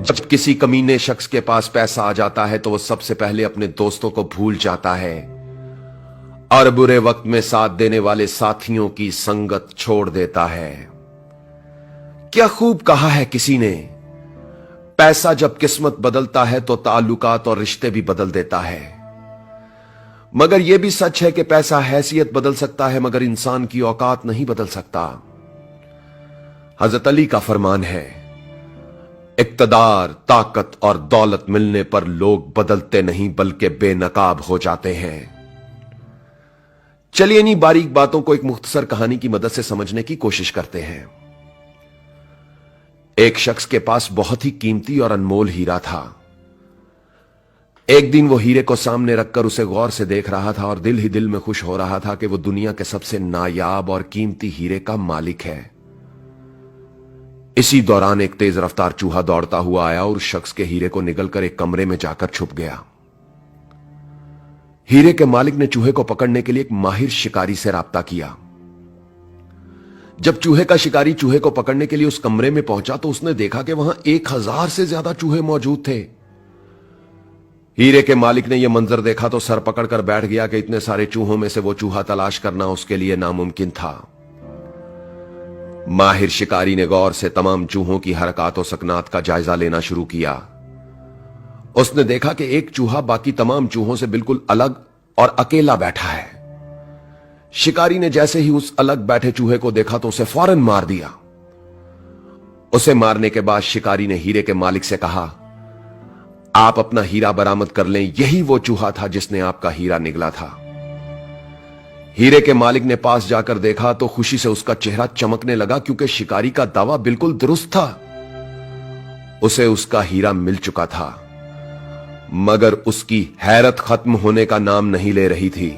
जब किसी कमीने शख्स के पास पैसा आ जाता है तो वो सबसे पहले अपने दोस्तों को भूल जाता है और बुरे वक्त में साथ देने वाले साथियों की संगत छोड़ देता है। क्या खूब कहा है किसी ने, पैसा जब किस्मत बदलता है तो ताल्लुकात और रिश्ते भी बदल देता है। मगर यह भी सच है कि पैसा हैसियत बदल सकता है मगर इंसान की औकात नहीं बदल सकता। हजरत अली का फरमान है, इक्तदार, ताकत और दौलत मिलने पर लोग बदलते नहीं बल्कि बेनकाब हो जाते हैं। चलिए इन्हीं बारीक बातों को एक मुख्तसर कहानी की मदद से समझने की कोशिश करते हैं। एक शख्स के पास बहुत ही कीमती और अनमोल हीरा था। एक दिन वो हीरे को सामने रखकर उसे गौर से देख रहा था और दिल ही दिल में खुश हो रहा था कि वो दुनिया के सबसे नायाब और कीमती हीरे का मालिक है। इसी दौरान एक तेज रफ्तार चूहा दौड़ता हुआ आया और उस शख्स के हीरे को निगलकर एक कमरे में जाकर छुप गया। हीरे के मालिक ने चूहे को पकड़ने के लिए एक माहिर शिकारी से राब्ता किया। जब चूहे का शिकारी चूहे को पकड़ने के लिए उस कमरे में पहुंचा तो उसने देखा कि वहां 1000 से ज्यादा चूहे मौजूद थे। हीरे के मालिक ने यह मंजर देखा तो सर पकड़कर बैठ गया कि इतने सारे चूहों में से वो चूहा तलाश करना उसके लिए नामुमकिन था। माहिर शिकारी ने गौर से तमाम चूहों की हरकत और सकनात का जायजा लेना शुरू किया। उसने देखा कि एक चूहा बाकी तमाम चूहों से बिल्कुल अलग और अकेला बैठा है। शिकारी ने जैसे ही उस अलग बैठे चूहे को देखा तो उसे फौरन मार दिया। उसे मारने के बाद शिकारी ने हीरे के मालिक से कहा, आप अपना हीरा बरामद कर लें, यही वो चूहा था जिसने आपका हीरा निगला था। हीरे के मालिक ने पास जाकर देखा तो खुशी से उसका चेहरा चमकने लगा क्योंकि शिकारी का दावा बिल्कुल दुरुस्त था। उसे उसका हीरा मिल चुका था मगर उसकी हैरत खत्म होने का नाम नहीं ले रही थी।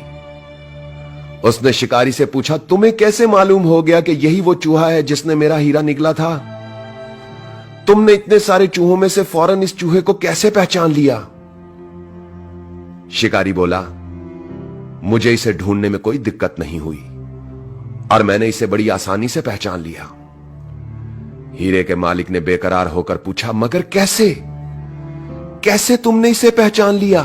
उसने शिकारी से पूछा, तुम्हें कैसे मालूम हो गया कि यही वो चूहा है जिसने मेरा हीरा निगला था? तुमने इतने सारे चूहों में से फौरन इस चूहे को कैसे पहचान लिया? शिकारी बोला, मुझे इसे ढूंढने में कोई दिक्कत नहीं हुई और मैंने इसे बड़ी आसानी से पहचान लिया। हीरे के मालिक ने बेकरार होकर पूछा, मगर कैसे तुमने इसे पहचान लिया?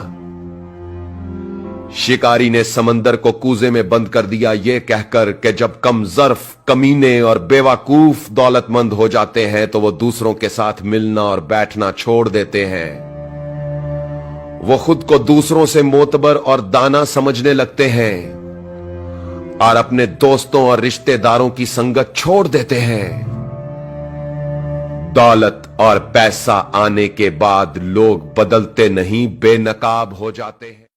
शिकारी ने समंदर को कूजे में बंद कर दिया, यह कहकर कि जब कम ज़र्फ, कमीने और बेवकूफ दौलतमंद हो जाते हैं तो वो दूसरों के साथ मिलना और बैठना छोड़ देते हैं। वो खुद को दूसरों से मोतबर और दाना समझने लगते हैं और अपने दोस्तों और रिश्तेदारों की संगत छोड़ देते हैं। दौलत और पैसा आने के बाद लोग बदलते नहीं, बेनकाब हो जाते हैं।